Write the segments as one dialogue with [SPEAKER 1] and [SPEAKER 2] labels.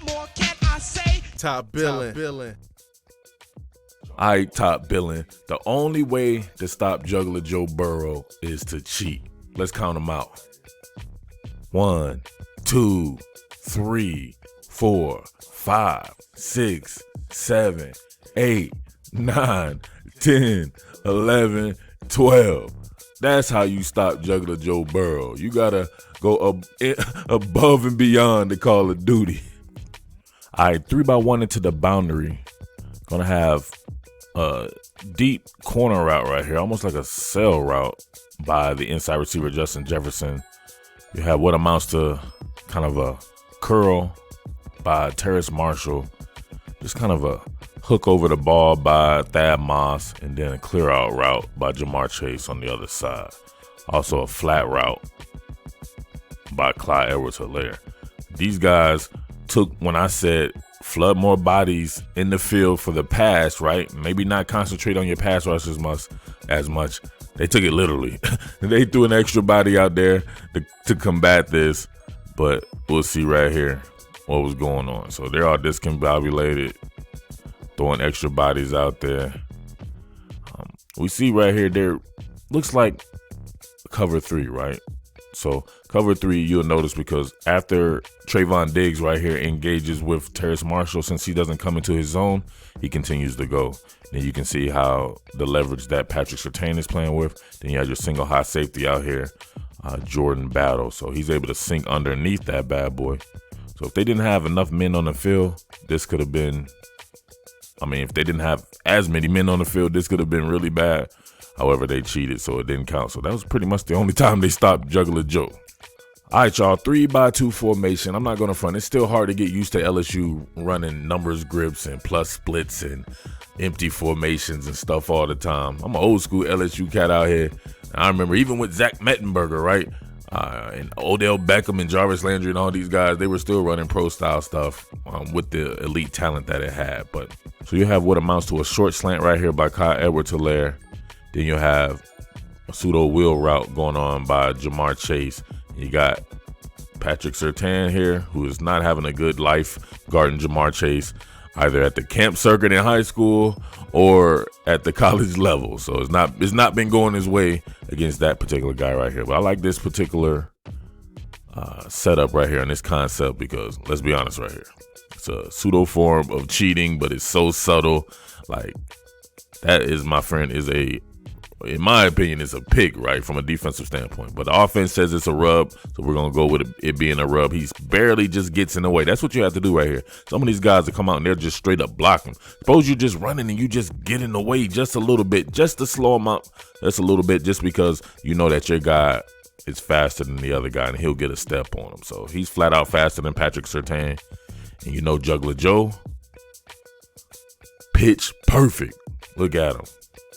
[SPEAKER 1] more can I say?
[SPEAKER 2] Top Billin.
[SPEAKER 3] All right, Top Billin. The only way to stop Jugular Joe Burrow is to cheat. Let's count them out. 1, 2, 3, 4, 5, 6, 7, 8, 9, 10, 11, 12. That's how you stop Jugular Joe Burrow. You gotta go above and beyond the Call of Duty. All right, 3x1 into the boundary. Gonna have a deep corner route right here, almost like a sail route by the inside receiver Justin Jefferson. You have what amounts to kind of a curl by Terrace Marshall, just kind of a hook over the ball by Thad Moss, and then a clear out route by Jamar Chase on the other side. Also a flat route by Clyde Edwards-Helaire. These guys took, when I said flood more bodies in the field for the pass, right? Maybe not concentrate on your pass rush as much. They took it literally. They threw an extra body out there to combat this, but we'll see right here what was going on. So they're all discombobulated, throwing extra bodies out there. We see right here, there looks like cover 3, right? So cover 3, you'll notice, because after Trayvon Diggs right here engages with Terrace Marshall, since he doesn't come into his zone, he continues to go. Then you can see how the leverage that Patrick Surtain is playing with. Then you have your single high safety out here, Jordan Battle. So he's able to sink underneath that bad boy. So if they didn't have enough men on the field, this could have been, if they didn't have as many men on the field, this could have been really bad. However, they cheated, so it didn't count. So that was pretty much the only time they stopped Jugular Joe. All right, y'all, 3x2 formation. I'm not going to front. It's still hard to get used to LSU running numbers grips and plus splits and empty formations and stuff all the time. I'm an old school LSU cat out here. I remember even with Zach Mettenberger, right? And Odell Beckham and Jarvis Landry and all these guys, they were still running pro-style stuff with the elite talent that it had. But so you have what amounts to a short slant right here by Clyde Edwards-Helaire. Then you have a pseudo wheel route going on by Jamar Chase. You got Patrick Surtain here, who is not having a good life guarding Jamar Chase, either at the camp circuit in high school or at the college level. So it's not been going his way against that particular guy right here. But I like this particular setup right here and this concept, because let's be honest right here, it's a pseudo form of cheating, but it's so subtle. Like, that is, my friend, in my opinion, it's a pick, right, from a defensive standpoint. But the offense says it's a rub, so we're going to go with it being a rub. He barely just gets in the way. That's what you have to do right here. Some of these guys that come out and they're just straight up blocking. Suppose you're just running and you just get in the way just a little bit, just to slow him up. That's a little bit, just because you know that your guy is faster than the other guy and he'll get a step on him. So he's flat out faster than Patrick Surtain. And you know Jugular Joe, pitch perfect. Look at him.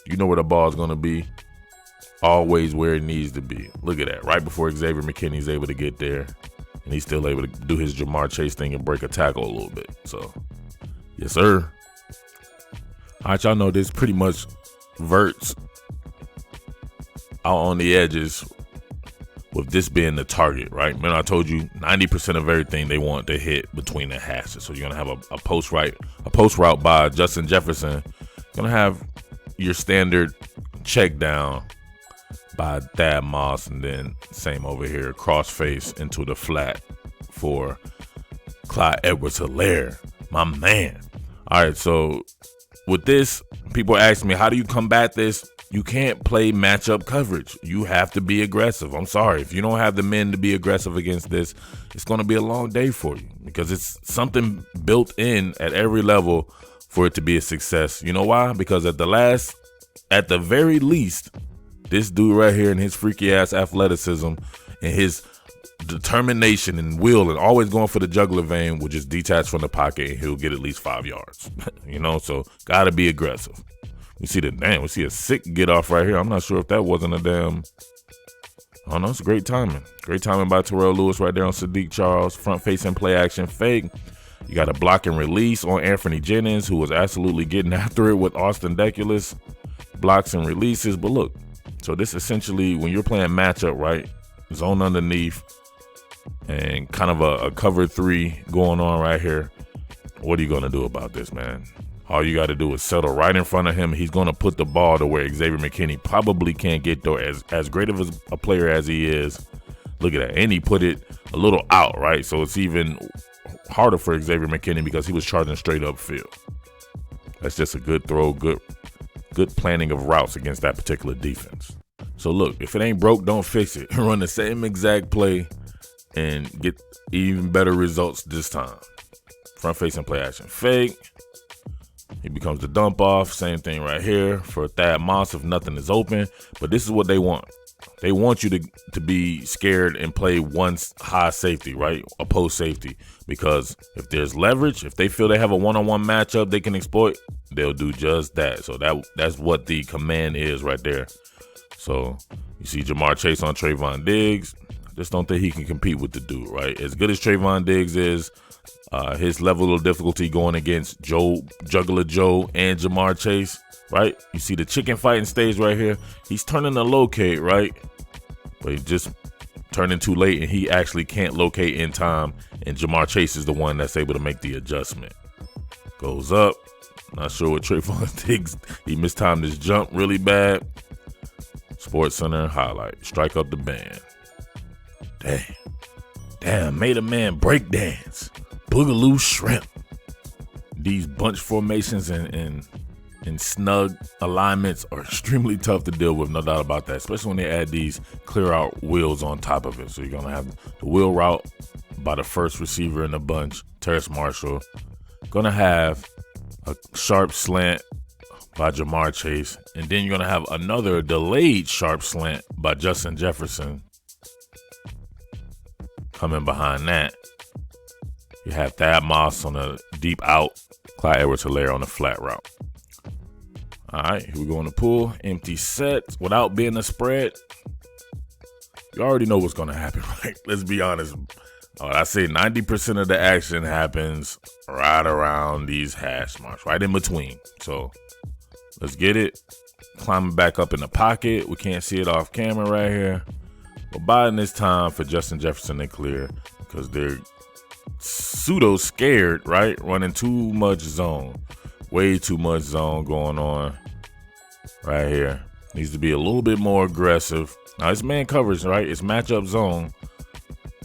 [SPEAKER 3] You know where the ball is going to be. Always where it needs to be. Look at that. Right before Xavier McKinney's able to get there. And he's still able to do his Jamar Chase thing and break a tackle a little bit. So, yes, sir. All right, y'all know this pretty much verts out on the edges with this being the target, right? Man, I told you 90% of everything they want to hit between the hashes. So you're going to have a post route by Justin Jefferson. You're going to have your standard check down by Thad Moss, and then same over here, crossface into the flat for Clyde Edwards-Helaire, my man. All right, so with this, people ask me, how do you combat this? You can't play matchup coverage. You have to be aggressive. I'm sorry. If you don't have the men to be aggressive against this, it's going to be a long day for you, because it's something built in at every level for it to be a success. You know why? Because at the very least, this dude right here and his freaky ass athleticism and his determination and will and always going for the jugular vein will just detach from the pocket and he'll get at least 5 yards. So gotta be aggressive. We see a sick get off right here. I'm not sure if that wasn't a damn. Oh no, it's great timing. Great timing by Terrell Lewis right there on Sadiq Charles. Front facing play action fake. You got a block and release on Anthony Jennings, who was absolutely getting after it with Austin Deculus. Blocks and releases. But look, so this essentially, when you're playing matchup, right, zone underneath and kind of a cover 3 going on right here, What are you going to do about this, man? All you got to do is settle right in front of him. He's going to put the ball to where Xavier McKinney probably can't get there. As great of a player as he is, look at that. And he put it a little out, right? So it's even harder for Xavier McKinney because he was charging straight upfield. That's just a good throw, good planning of routes against that particular defense. So look, if it ain't broke, don't fix it. Run the same exact play and get even better results this time. Front facing play action fake. He becomes the dump off. Same thing right here for Thad Moss if nothing is open. But this is what they want. They want you to be scared and play one high safety, right? A post safety. Because if there's leverage, if they feel they have a one-on-one matchup they can exploit, they'll do just that. So that's what the command is right there. So you see Jamar Chase on Trayvon Diggs. I just don't think he can compete with the dude, right? As good as Trayvon Diggs is, his level of difficulty going against Jugular Joe and Jamar Chase, right? You see the chicken fighting stage right here. He's turning to locate, right? But he's just turning too late, and he actually can't locate in time. And Jamar Chase is the one that's able to make the adjustment. Goes up. Not sure what Trayvon Diggs. He mistimed his jump really bad. Sports Center highlight. Strike up the band. Damn, made a man break dance. Boogaloo shrimp. These bunch formations and snug alignments are extremely tough to deal with, no doubt about that, especially when they add these clear out wheels on top of it. So you're going to have the wheel route by the first receiver in the bunch, Terrace Marshall. Going to have a sharp slant by Jamar Chase, and then you're going to have another delayed sharp slant by Justin Jefferson coming behind that. You have Thad Moss on a deep out, Clyde Edwards-Helaire on the flat route. All right, here we go on the pool. Empty set without being a spread. You already know what's going to happen, right? Let's be honest. I say 90% of the action happens right around these hash marks, right in between. So let's get it. Climbing back up in the pocket. We can't see it off camera right here. But buying this time for Justin Jefferson to clear because they're pseudo scared, right? Running too much zone. Way too much zone going on right here. Needs to be a little bit more aggressive. Now, it's man coverage, right? It's matchup zone,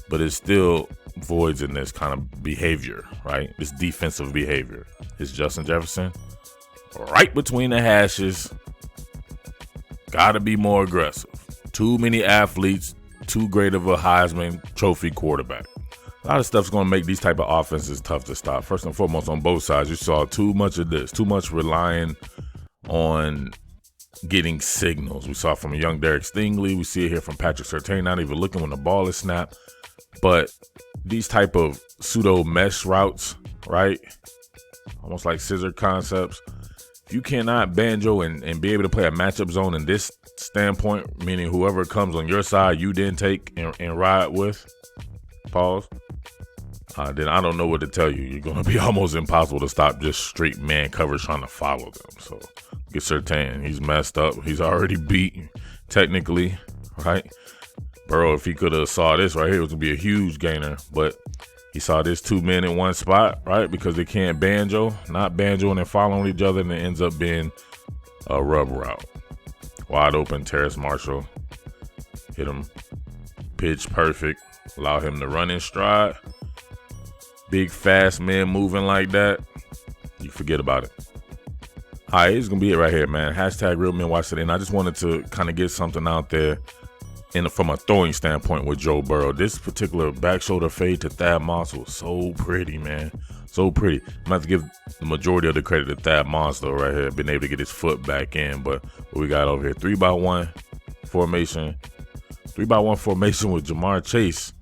[SPEAKER 3] but it still voids in this kind of behavior, right? This defensive behavior. It's Justin Jefferson right between the hashes. Got to be more aggressive. Too many athletes, too great of a Heisman Trophy quarterback. A lot of stuff's going to make these type of offenses tough to stop. First and foremost, on both sides, you saw too much of this, too much relying on getting signals. We saw it from a young Derek Stingley. We see it here from Patrick Surtain, not even looking when the ball is snapped. But these type of pseudo mesh routes, right? Almost like scissor concepts. If you cannot banjo and be able to play a matchup zone in this standpoint, meaning whoever comes on your side, you then take and ride with, pause, then I don't know what to tell you. You're going to be almost impossible to stop just straight man coverage trying to follow them. So get Surtain. He's messed up. He's already beat technically, right? Burrow, if he could have saw this right here, it was going to be a huge gainer. But he saw this 2 men in one spot, right? Because they can't banjo, not banjoing and following each other, and it ends up being a rub route. Wide open, Terrace Marshall. Hit him pitch perfect. Allow him to run in stride. Big, fast men moving like that. You forget about it. All right, it's going to be it right here, man. Hashtag Real Men Watch Today. And I just wanted to kind of get something out there from a throwing standpoint with Joe Burrow. This particular back shoulder fade to Thad Moss was so pretty, man. So pretty. I'm going to have to give the majority of the credit to Thad Moss, though, right here. Been able to get his foot back in. But what we got over here, 3-by-1 formation. 3-by-1 formation with Jamar Chase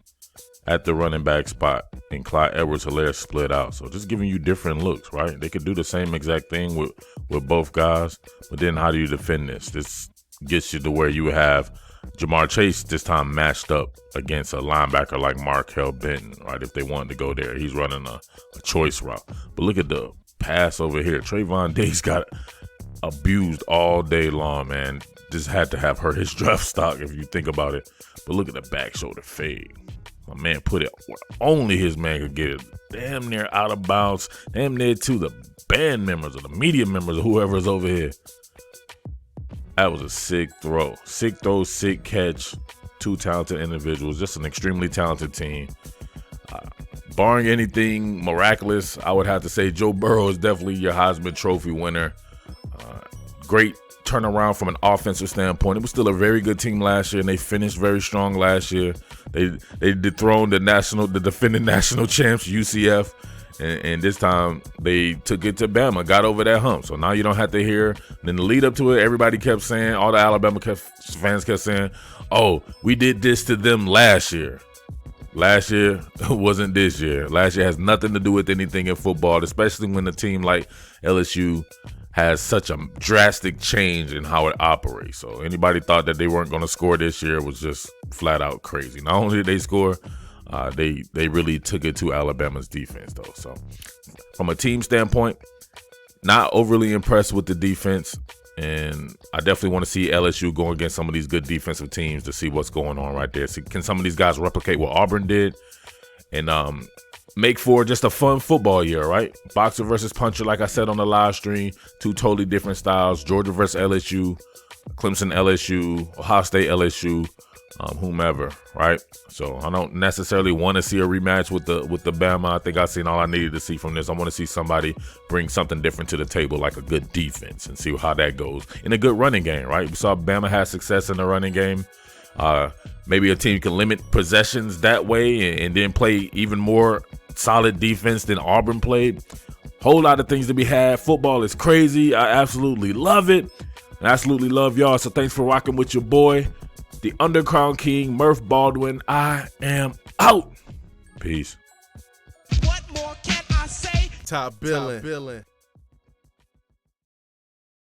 [SPEAKER 3] at the running back spot and Clyde Edwards-Helaire split out. So just giving you different looks, right? They could do the same exact thing with both guys, but then how do you defend this? This gets you to where you have Jamar Chase this time matched up against a linebacker like Markel Benton, right? If they wanted to go there, he's running a choice route. But look at the pass over here. Trayvon Diggs got abused all day long, man. Just had to have hurt his draft stock if you think about it. But look at the back shoulder fade. My man put it where only his man could get it. Damn near out of bounds. Damn near to the band members or the media members or whoever's over here. That was a sick throw. Sick throw, sick catch. Two talented individuals. Just an extremely talented team. Barring anything miraculous, I would have to say Joe Burrow is definitely your Heisman Trophy winner. Great turnaround from an offensive standpoint. It was still a very good team last year, and they finished very strong last year. They dethroned the defending national champs, UCF, and this time they took it to Bama, got over that hump. So now you don't have to hear. Then the lead up to it, everybody kept saying, all the Alabama fans kept saying, oh, we did this to them last year. Last year wasn't this year. Last year has nothing to do with anything in football, especially when a team like LSU has such a drastic change in how it operates. So anybody thought that they weren't going to score this year was just flat out crazy. Not only did they score, they really took it to Alabama's defense, though. So from a team standpoint, not overly impressed with the defense. And I definitely want to see LSU go against some of these good defensive teams to see what's going on right there. See, can some of these guys replicate what Auburn did and make for just a fun football year, right? Boxer versus puncher, like I said on the live stream, two totally different styles. Georgia versus LSU, Clemson LSU, Ohio State LSU, whomever, right? So I don't necessarily want to see a rematch with the Bama. I think I've seen all I needed to see from this. I want to see somebody bring something different to the table, like a good defense, and see how that goes. In a good running game, right? We saw Bama have success in the running game. Maybe a team can limit possessions that way and then play even more solid defense than Auburn played. Whole lot of things to be had. Football is crazy. I absolutely love it. I absolutely love y'all. So thanks for rocking with your boy, the Underground King, Murf Baldwin. I am out. Peace.
[SPEAKER 1] What more can I say?
[SPEAKER 2] Top Billin.